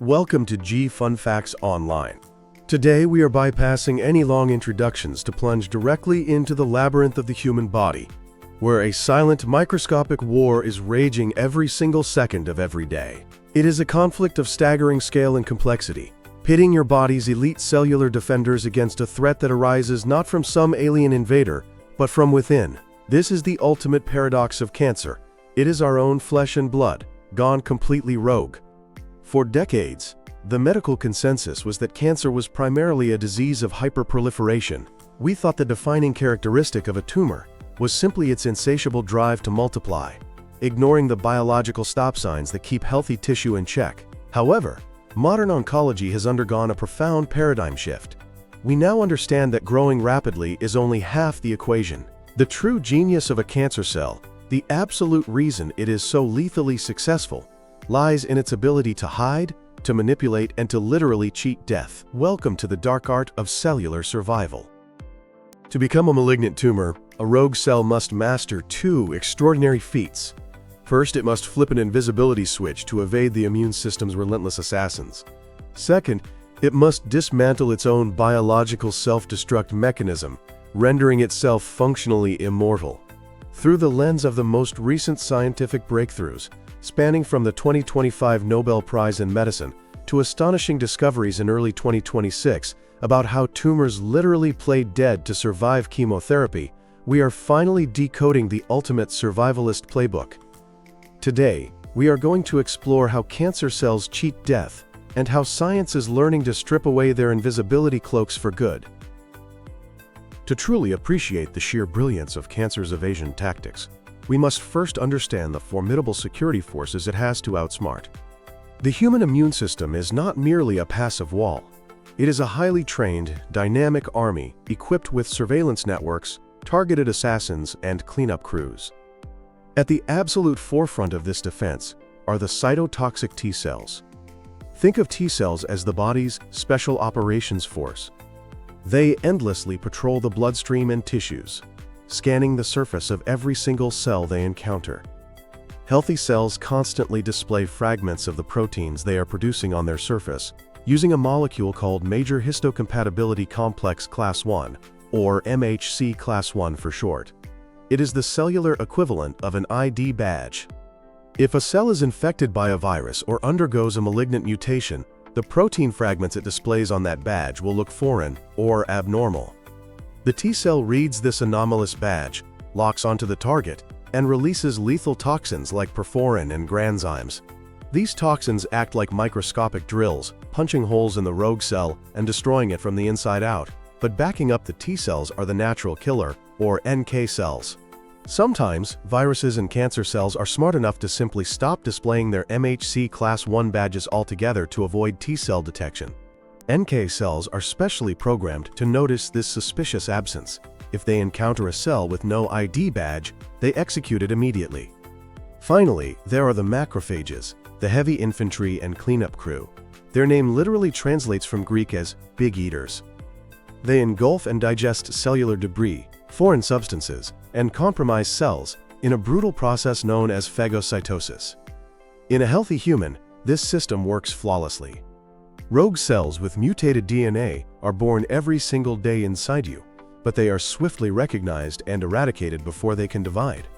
Welcome to G Fun Facts Online. Today we are bypassing any long introductions to plunge directly into the labyrinth of the human body, where a silent microscopic war is raging every single second of every day. It is a conflict of staggering scale and complexity, pitting your body's elite cellular defenders against a threat that arises not from some alien invader, but from within. This is the ultimate paradox of cancer. It is our own flesh and blood, gone completely rogue. For decades, the medical consensus was that cancer was primarily a disease of hyperproliferation. We thought the defining characteristic of a tumor was simply its insatiable drive to multiply, ignoring the biological stop signs that keep healthy tissue in check. However, modern oncology has undergone a profound paradigm shift. We now understand that growing rapidly is only half the equation. The true genius of a cancer cell, the absolute reason it is so lethally successful, lies in its ability to hide, to manipulate, and to literally cheat death. Welcome to the dark art of cellular survival. To become a malignant tumor, a rogue cell must master two extraordinary feats. First, it must flip an invisibility switch to evade the immune system's relentless assassins. Second, it must dismantle its own biological self-destruct mechanism, rendering itself functionally immortal. Through the lens of the most recent scientific breakthroughs, spanning from the 2025 Nobel Prize in Medicine to astonishing discoveries in early 2026 about how tumors literally play dead to survive chemotherapy, we are finally decoding the ultimate survivalist playbook. Today, we are going to explore how cancer cells cheat death and how science is learning to strip away their invisibility cloaks for good. To truly appreciate the sheer brilliance of cancer's evasion tactics, we must first understand the formidable security forces it has to outsmart. The human immune system is not merely a passive wall. It is a highly trained, dynamic army equipped with surveillance networks, targeted assassins, and cleanup crews. At the absolute forefront of this defense are the cytotoxic T cells. Think of T cells as the body's special operations force. They endlessly patrol the bloodstream and tissues, scanning the surface of every single cell they encounter. Healthy cells constantly display fragments of the proteins they are producing on their surface, using a molecule called Major Histocompatibility Complex Class I, or MHC Class I for short. It is the cellular equivalent of an ID badge. If a cell is infected by a virus or undergoes a malignant mutation, the protein fragments it displays on that badge will look foreign or abnormal. The T cell reads this anomalous badge, locks onto the target, and releases lethal toxins like perforin and granzymes. These toxins act like microscopic drills, punching holes in the rogue cell and destroying it from the inside out. But backing up the T cells are the natural killer, or NK cells. Sometimes, viruses and cancer cells are smart enough to simply stop displaying their MHC Class I badges altogether to avoid T cell detection. NK cells are specially programmed to notice this suspicious absence. If they encounter a cell with no ID badge, they execute it immediately. Finally, there are the macrophages, the heavy infantry and cleanup crew. Their name literally translates from Greek as big eaters. They engulf and digest cellular debris, foreign substances, and compromised cells in a brutal process known as phagocytosis. In a healthy human, this system works flawlessly. Rogue cells with mutated DNA are born every single day inside you, but they are swiftly recognized and eradicated before they can divide.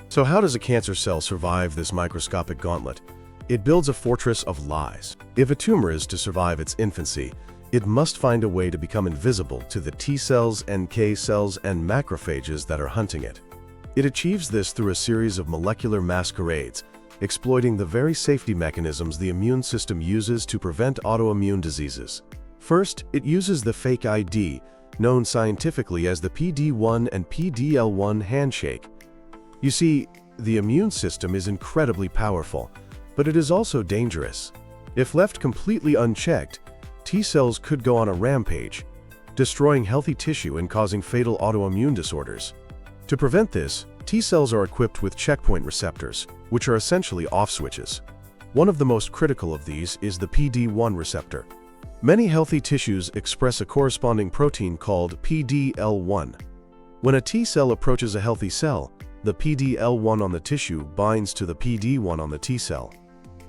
So how does a cancer cell survive this microscopic gauntlet? It builds a fortress of lies. If a tumor is to survive its infancy, it must find a way to become invisible to the T cells, NK cells, and macrophages that are hunting it. It achieves this through a series of molecular masquerades, exploiting the very safety mechanisms the immune system uses to prevent autoimmune diseases. First, it uses the fake ID, known scientifically as the PD-1 and PD-L1 handshake. You see, the immune system is incredibly powerful, but it is also dangerous. If left completely unchecked, T cells could go on a rampage, destroying healthy tissue and causing fatal autoimmune disorders. To prevent this, T cells are equipped with checkpoint receptors, which are essentially off switches. One of the most critical of these is the PD-1 receptor. Many healthy tissues express a corresponding protein called PD-L1. When a T cell approaches a healthy cell, the PD-L1 on the tissue binds to the PD-1 on the T cell.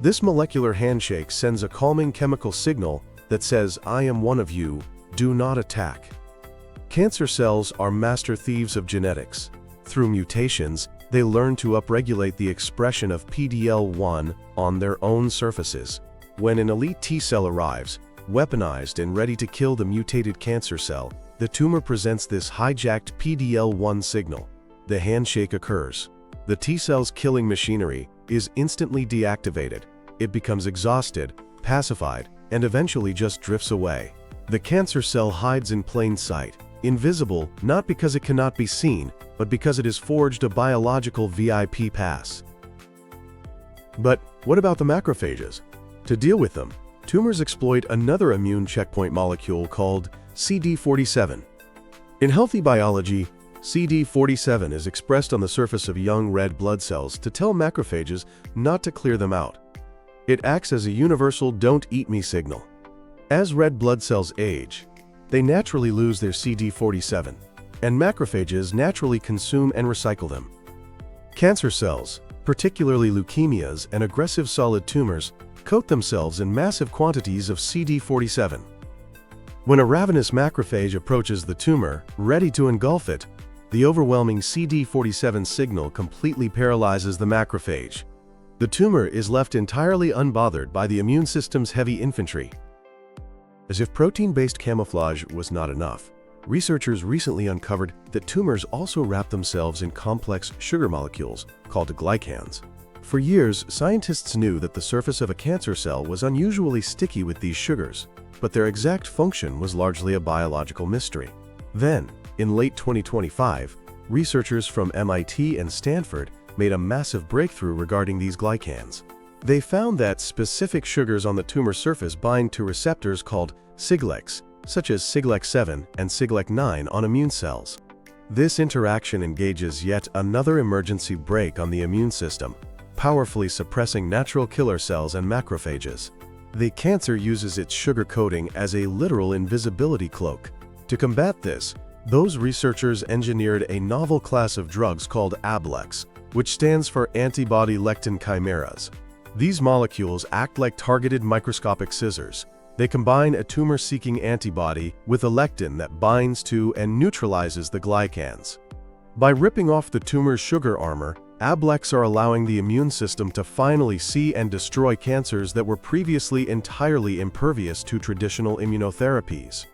This molecular handshake sends a calming chemical signal that says, "I am one of you, do not attack." Cancer cells are master thieves of genetics. Through mutations, they learn to upregulate the expression of PD-L1 on their own surfaces. When an elite T-cell arrives, weaponized and ready to kill the mutated cancer cell, the tumor presents this hijacked PD-L1 signal. The handshake occurs. The T-cell's killing machinery is instantly deactivated. It becomes exhausted, pacified, and eventually just drifts away. The cancer cell hides in plain sight, invisible not because it cannot be seen, but because it has forged a biological VIP pass. But what about the macrophages? To deal with them, tumors exploit another immune checkpoint molecule called CD47. In healthy biology, CD47 is expressed on the surface of young red blood cells to tell macrophages not to clear them out. It acts as a universal "don't eat me" signal. As red blood cells age, they naturally lose their CD47, and macrophages naturally consume and recycle them. Cancer cells, particularly leukemias and aggressive solid tumors, coat themselves in massive quantities of CD47. When a ravenous macrophage approaches the tumor, ready to engulf it, the overwhelming CD47 signal completely paralyzes the macrophage. The tumor is left entirely unbothered by the immune system's heavy infantry. As if protein-based camouflage was not enough, researchers recently uncovered that tumors also wrap themselves in complex sugar molecules called glycans. For years, scientists knew that the surface of a cancer cell was unusually sticky with these sugars, but their exact function was largely a biological mystery. Then, in late 2025, researchers from MIT and Stanford made a massive breakthrough regarding these glycans. They found that specific sugars on the tumor surface bind to receptors called Siglecs, such as Siglec-7 and Siglec-9 on immune cells. This interaction engages yet another emergency brake on the immune system, powerfully suppressing natural killer cells and macrophages. The cancer uses its sugar coating as a literal invisibility cloak. To combat this, those researchers engineered a novel class of drugs called Ablex, which stands for antibody-lectin chimeras. These molecules act like targeted microscopic scissors. They combine a tumor-seeking antibody with a lectin that binds to and neutralizes the glycans. By ripping off the tumor's sugar armor, Ablex are allowing the immune system to finally see and destroy cancers that were previously entirely impervious to traditional immunotherapies.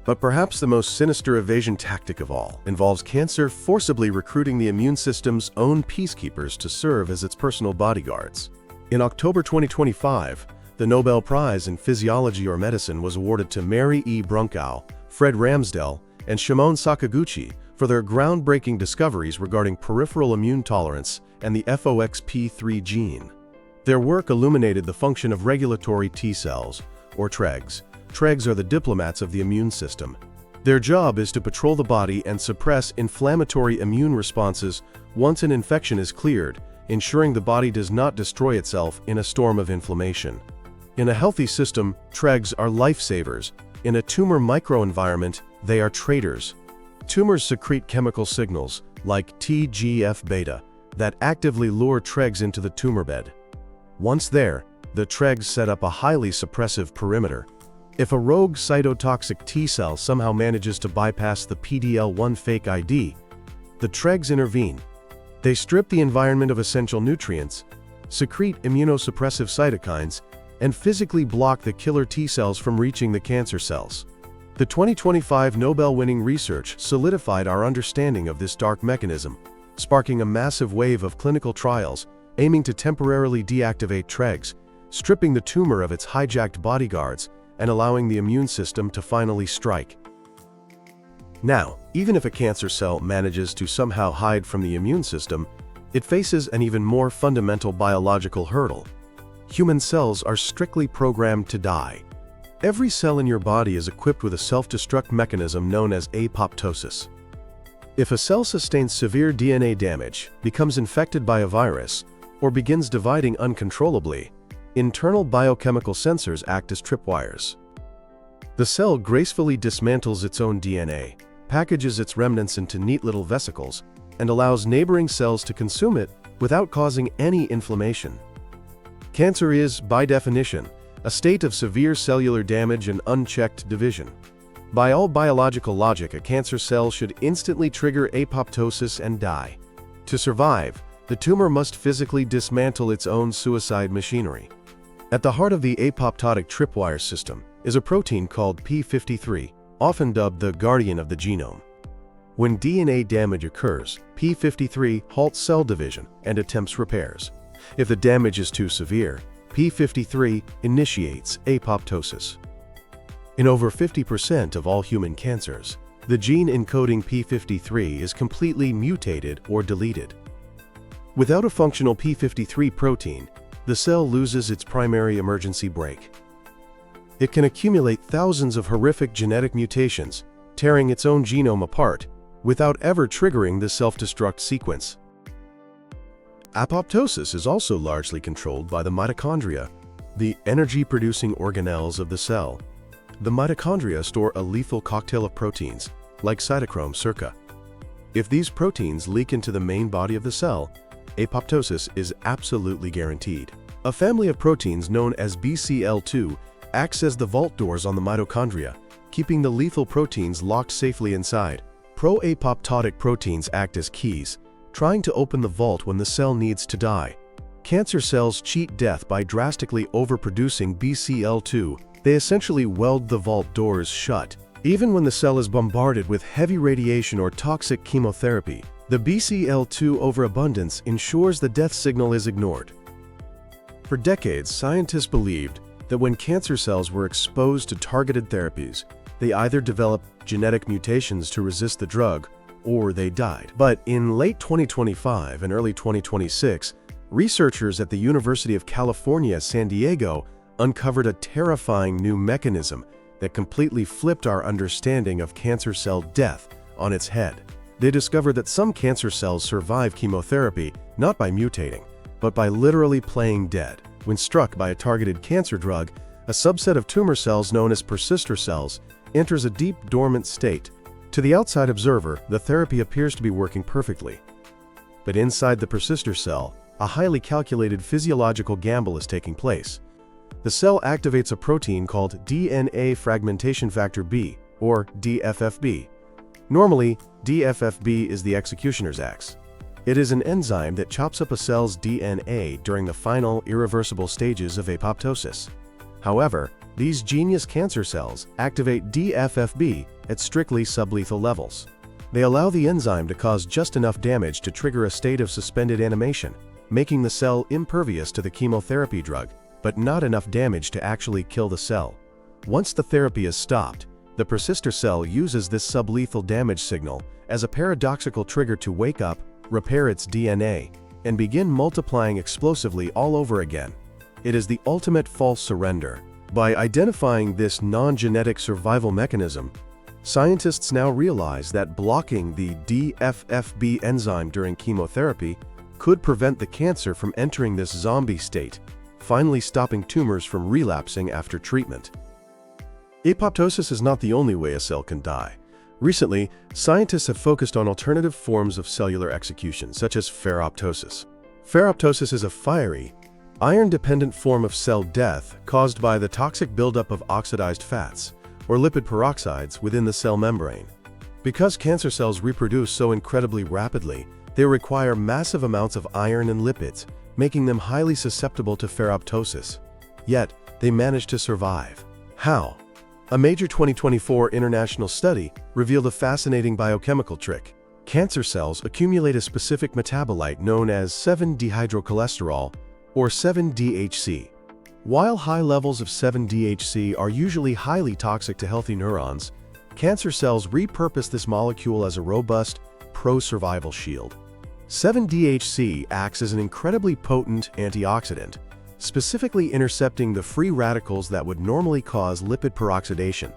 But perhaps the most sinister evasion tactic of all involves cancer forcibly recruiting the immune system's own peacekeepers to serve as its personal bodyguards. In October 2025, the Nobel Prize in Physiology or Medicine was awarded to Mary E. Brunkow, Fred Ramsdell, and Shimon Sakaguchi for their groundbreaking discoveries regarding peripheral immune tolerance and the FOXP3 gene. Their work illuminated the function of regulatory T cells, or TREGs. TREGs are the diplomats of the immune system. Their job is to patrol the body and suppress inflammatory immune responses once an infection is cleared, ensuring the body does not destroy itself in a storm of inflammation. In a healthy system, TREGs are lifesavers. In a tumor microenvironment, they are traitors. Tumors secrete chemical signals, like TGF-beta, that actively lure TREGs into the tumor bed. Once there, the TREGs set up a highly suppressive perimeter. If a rogue cytotoxic T cell somehow manages to bypass the PD-L1 fake ID, the TREGs intervene. They strip the environment of essential nutrients, secrete immunosuppressive cytokines, and physically block the killer T cells from reaching the cancer cells. The 2025 Nobel-winning research solidified our understanding of this dark mechanism, sparking a massive wave of clinical trials aiming to temporarily deactivate TREGs, stripping the tumor of its hijacked bodyguards, and allowing the immune system to finally strike. Now, even if a cancer cell manages to somehow hide from the immune system, it faces an even more fundamental biological hurdle. Human cells are strictly programmed to die. Every cell in your body is equipped with a self-destruct mechanism known as apoptosis. If a cell sustains severe DNA damage, becomes infected by a virus, or begins dividing uncontrollably, internal biochemical sensors act as tripwires. The cell gracefully dismantles its own DNA, packages its remnants into neat little vesicles, and allows neighboring cells to consume it without causing any inflammation. Cancer is, by definition, a state of severe cellular damage and unchecked division. By all biological logic, a cancer cell should instantly trigger apoptosis and die. To survive, the tumor must physically dismantle its own suicide machinery. At the heart of the apoptotic tripwire system is a protein called p53, often dubbed the guardian of the genome. When DNA damage occurs, p53 halts cell division and attempts repairs. If the damage is too severe, p53 initiates apoptosis. In over 50% of all human cancers, the gene encoding p53 is completely mutated or deleted. Without a functional p53 protein, the cell loses its primary emergency brake. It can accumulate thousands of horrific genetic mutations, tearing its own genome apart, without ever triggering the self-destruct sequence. Apoptosis is also largely controlled by the mitochondria, the energy-producing organelles of the cell. The mitochondria store a lethal cocktail of proteins, like cytochrome circa. If these proteins leak into the main body of the cell, apoptosis is absolutely guaranteed. A family of proteins known as BCL2 acts as the vault doors on the mitochondria, keeping the lethal proteins locked safely inside. Pro-apoptotic proteins act as keys, trying to open the vault when the cell needs to die. Cancer cells cheat death by drastically overproducing BCL2. They essentially weld the vault doors shut. Even when the cell is bombarded with heavy radiation or toxic chemotherapy, the BCL2 overabundance ensures the death signal is ignored. For decades, scientists believed that when cancer cells were exposed to targeted therapies, they either developed genetic mutations to resist the drug, or they died. But in late 2025 and early 2026, researchers at the University of California, San Diego uncovered a terrifying new mechanism that completely flipped our understanding of cancer cell death on its head. They discovered that some cancer cells survive chemotherapy not by mutating, but by literally playing dead. When struck by a targeted cancer drug, a subset of tumor cells known as persister cells enters a deep dormant state. To the outside observer, the therapy appears to be working perfectly. But inside the persister cell, a highly calculated physiological gamble is taking place. The cell activates a protein called DNA fragmentation factor B, or DFFB. Normally, DFFB is the executioner's axe. It is an enzyme that chops up a cell's DNA during the final, irreversible stages of apoptosis. However, these genius cancer cells activate DFFB at strictly sublethal levels. They allow the enzyme to cause just enough damage to trigger a state of suspended animation, making the cell impervious to the chemotherapy drug, but not enough damage to actually kill the cell. Once the therapy is stopped, the persister cell uses this sublethal damage signal as a paradoxical trigger to wake up, repair its DNA, and begin multiplying explosively all over again. It is the ultimate false surrender. By identifying this non-genetic survival mechanism, scientists now realize that blocking the DFFB enzyme during chemotherapy could prevent the cancer from entering this zombie state, finally stopping tumors from relapsing after treatment. Apoptosis is not the only way a cell can die. Recently, scientists have focused on alternative forms of cellular execution, such as ferroptosis. Ferroptosis is a fiery, iron-dependent form of cell death caused by the toxic buildup of oxidized fats, or lipid peroxides, within the cell membrane. Because cancer cells reproduce so incredibly rapidly, they require massive amounts of iron and lipids, making them highly susceptible to ferroptosis. Yet, they manage to survive. How? A major 2024 international study revealed a fascinating biochemical trick. Cancer cells accumulate a specific metabolite known as 7-dehydrocholesterol, or 7-DHC. While high levels of 7-DHC are usually highly toxic to healthy neurons, cancer cells repurpose this molecule as a robust, pro-survival shield. 7-DHC acts as an incredibly potent antioxidant, specifically intercepting the free radicals that would normally cause lipid peroxidation.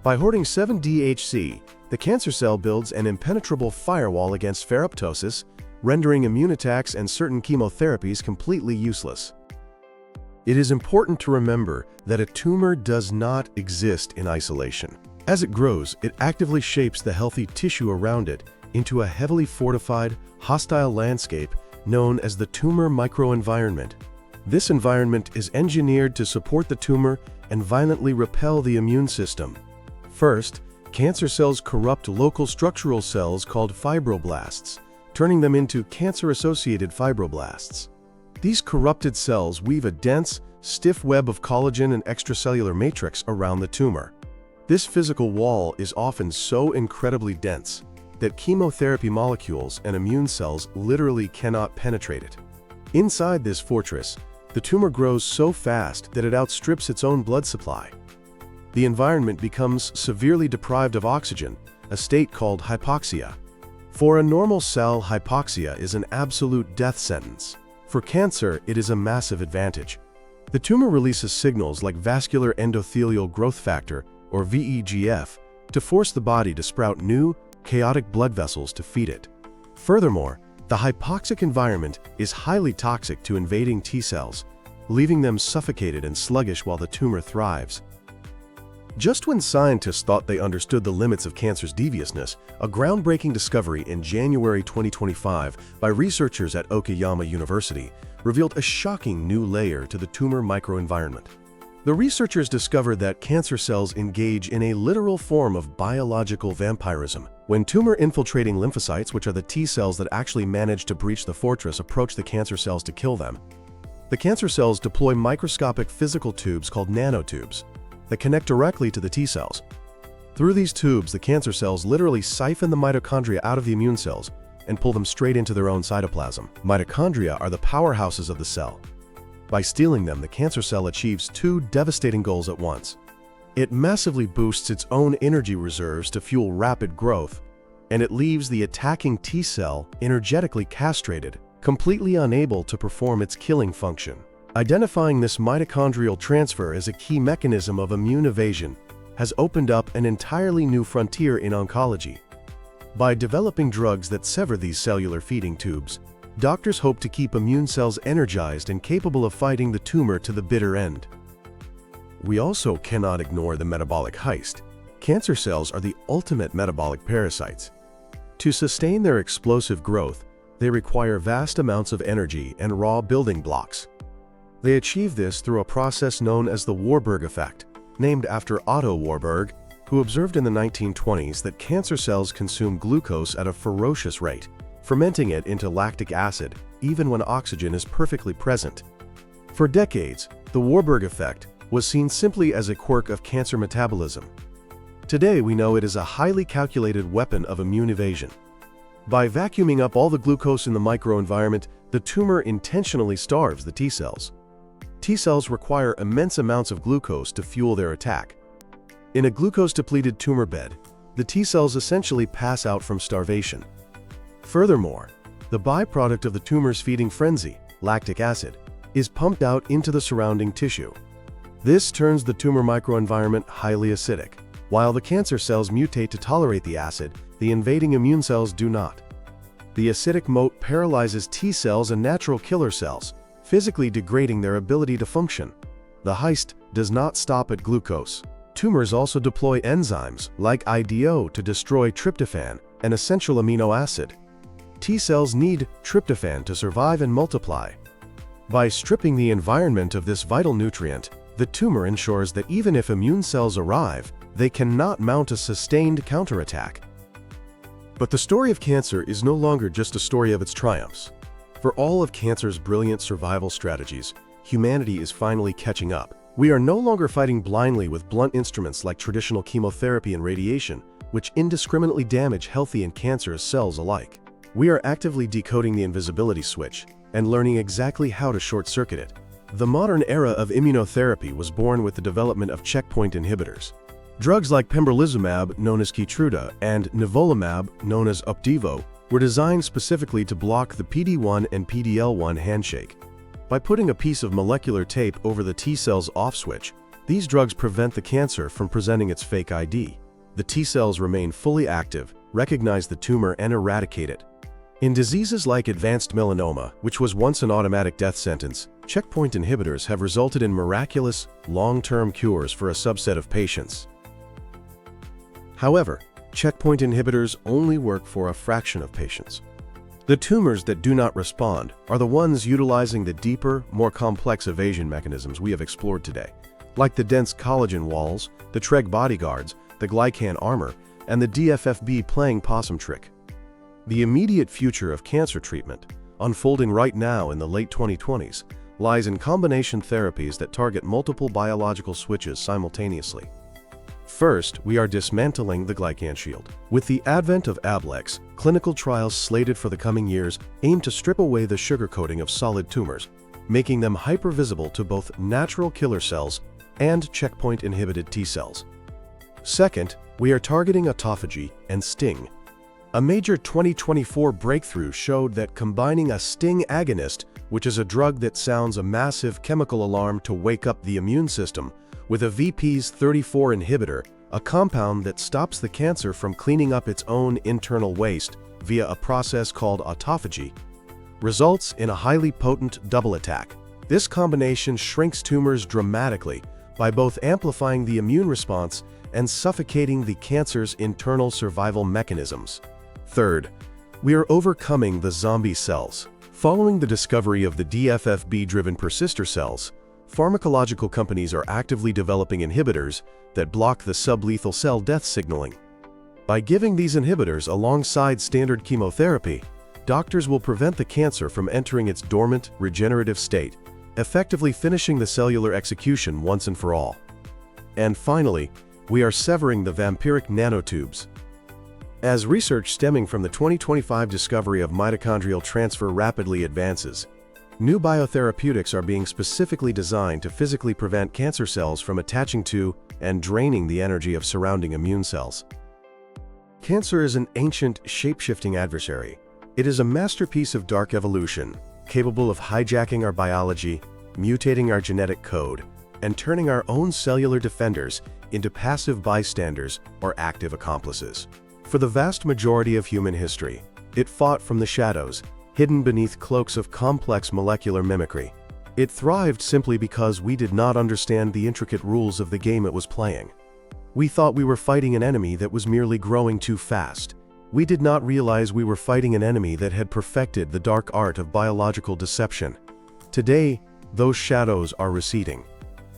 By hoarding 7-DHC, the cancer cell builds an impenetrable firewall against ferroptosis, rendering immune attacks and certain chemotherapies completely useless. It is important to remember that a tumor does not exist in isolation. As it grows, it actively shapes the healthy tissue around it into a heavily fortified, hostile landscape known as the tumor microenvironment. This environment is engineered to support the tumor and violently repel the immune system. First, cancer cells corrupt local structural cells called fibroblasts, turning them into cancer-associated fibroblasts. These corrupted cells weave a dense, stiff web of collagen and extracellular matrix around the tumor. This physical wall is often so incredibly dense that chemotherapy molecules and immune cells literally cannot penetrate it. Inside this fortress, the tumor grows so fast that it outstrips its own blood supply. The environment becomes severely deprived of oxygen, a state called hypoxia. For a normal cell, hypoxia is an absolute death sentence. For cancer, it is a massive advantage. The tumor releases signals like vascular endothelial growth factor, or VEGF, to force the body to sprout new, chaotic blood vessels to feed it. Furthermore, the hypoxic environment is highly toxic to invading T cells, leaving them suffocated and sluggish while the tumor thrives. Just when scientists thought they understood the limits of cancer's deviousness, a groundbreaking discovery in January 2025 by researchers at Okayama University revealed a shocking new layer to the tumor microenvironment. The researchers discovered that cancer cells engage in a literal form of biological vampirism. When tumor-infiltrating lymphocytes, which are the T cells that actually manage to breach the fortress, approach the cancer cells to kill them, the cancer cells deploy microscopic physical tubes called nanotubes that connect directly to the T cells. Through these tubes, the cancer cells literally siphon the mitochondria out of the immune cells and pull them straight into their own cytoplasm. Mitochondria are the powerhouses of the cell. By stealing them, the cancer cell achieves two devastating goals at once. It massively boosts its own energy reserves to fuel rapid growth, and it leaves the attacking T cell energetically castrated, completely unable to perform its killing function. Identifying this mitochondrial transfer as a key mechanism of immune evasion has opened up an entirely new frontier in oncology. By developing drugs that sever these cellular feeding tubes, doctors hope to keep immune cells energized and capable of fighting the tumor to the bitter end. We also cannot ignore the metabolic heist. Cancer cells are the ultimate metabolic parasites. To sustain their explosive growth, they require vast amounts of energy and raw building blocks. They achieve this through a process known as the Warburg effect, named after Otto Warburg, who observed in the 1920s that cancer cells consume glucose at a ferocious rate, fermenting it into lactic acid even when oxygen is perfectly present. For decades, the Warburg effect was seen simply as a quirk of cancer metabolism. Today, we know it is a highly calculated weapon of immune evasion. By vacuuming up all the glucose in the microenvironment, the tumor intentionally starves the T cells. T cells require immense amounts of glucose to fuel their attack. In a glucose-depleted tumor bed, the T cells essentially pass out from starvation. Furthermore, the byproduct of the tumor's feeding frenzy, lactic acid, is pumped out into the surrounding tissue. This turns the tumor microenvironment highly acidic. While the cancer cells mutate to tolerate the acid, the invading immune cells do not. The acidic moat paralyzes T cells and natural killer cells, physically degrading their ability to function. The heist does not stop at glucose. Tumors also deploy enzymes like IDO to destroy tryptophan, an essential amino acid. T cells need tryptophan to survive and multiply. By stripping the environment of this vital nutrient, the tumor ensures that even if immune cells arrive, they cannot mount a sustained counterattack. But the story of cancer is no longer just a story of its triumphs. For all of cancer's brilliant survival strategies, humanity is finally catching up. We are no longer fighting blindly with blunt instruments like traditional chemotherapy and radiation, which indiscriminately damage healthy and cancerous cells alike. We are actively decoding the invisibility switch and learning exactly how to short-circuit it. The modern era of immunotherapy was born with the development of checkpoint inhibitors. Drugs like pembrolizumab, known as Keytruda, and nivolumab, known as Opdivo, were designed specifically to block the PD-1 and PD-L1 handshake. By putting a piece of molecular tape over the T cell's off switch, these drugs prevent the cancer from presenting its fake ID. The T cells remain fully active, recognize the tumor, and eradicate it. In diseases like advanced melanoma, which was once an automatic death sentence, checkpoint inhibitors have resulted in miraculous, long-term cures for a subset of patients. However, checkpoint inhibitors only work for a fraction of patients. The tumors that do not respond are the ones utilizing the deeper, more complex evasion mechanisms we have explored today, like the dense collagen walls, the Treg bodyguards, the glycan armor, and the DFFB playing possum trick. The immediate future of cancer treatment, unfolding right now in the late 2020s, lies in combination therapies that target multiple biological switches simultaneously. First, we are dismantling the glycan shield. With the advent of Ablex, clinical trials slated for the coming years aim to strip away the sugar coating of solid tumors, making them hypervisible to both natural killer cells and checkpoint-inhibited T cells. Second, we are targeting autophagy and STING. A major 2024 breakthrough showed that combining a STING agonist, which is a drug that sounds a massive chemical alarm to wake up the immune system, with a VPs34 inhibitor, a compound that stops the cancer from cleaning up its own internal waste via a process called autophagy, results in a highly potent double attack. This combination shrinks tumors dramatically by both amplifying the immune response and suffocating the cancer's internal survival mechanisms. Third, we are overcoming the zombie cells. Following the discovery of the DFFB-driven persister cells, pharmacological companies are actively developing inhibitors that block the sublethal cell death signaling. By giving these inhibitors alongside standard chemotherapy, doctors will prevent the cancer from entering its dormant, regenerative state, effectively finishing the cellular execution once and for all. And finally, we are severing the vampiric nanotubes. As research stemming from the 2025 discovery of mitochondrial transfer rapidly advances, new biotherapeutics are being specifically designed to physically prevent cancer cells from attaching to and draining the energy of surrounding immune cells. Cancer is an ancient, shape-shifting adversary. It is a masterpiece of dark evolution, capable of hijacking our biology, mutating our genetic code, and turning our own cellular defenders into passive bystanders or active accomplices. For the vast majority of human history, it fought from the shadows, hidden beneath cloaks of complex molecular mimicry. It thrived simply because we did not understand the intricate rules of the game it was playing. We thought we were fighting an enemy that was merely growing too fast. We did not realize we were fighting an enemy that had perfected the dark art of biological deception. Today, those shadows are receding.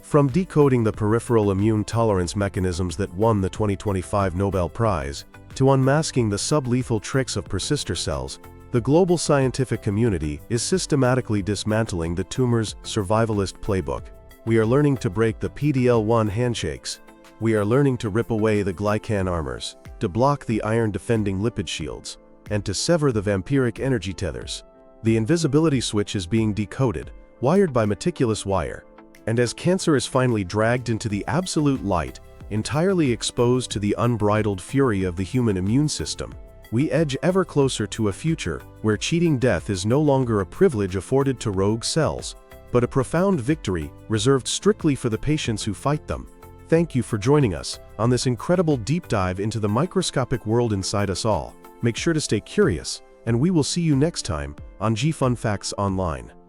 From decoding the peripheral immune tolerance mechanisms that won the 2025 Nobel Prize, to unmasking the sublethal tricks of persister cells, the global scientific community is systematically dismantling the tumor's survivalist playbook. We are learning to break the PD-L1 handshakes. We are learning to rip away the glycan armors, to block the iron-defending lipid shields, and to sever the vampiric energy tethers. The invisibility switch is being decoded, wired by meticulous wire, and as cancer is finally dragged into the absolute light, entirely exposed to the unbridled fury of the human immune system, we edge ever closer to a future where cheating death is no longer a privilege afforded to rogue cells, but a profound victory reserved strictly for the patients who fight them. Thank you for joining us on this incredible deep dive into the microscopic world inside us all. Make sure to stay curious, and we will see you next time on Fun Facts Online.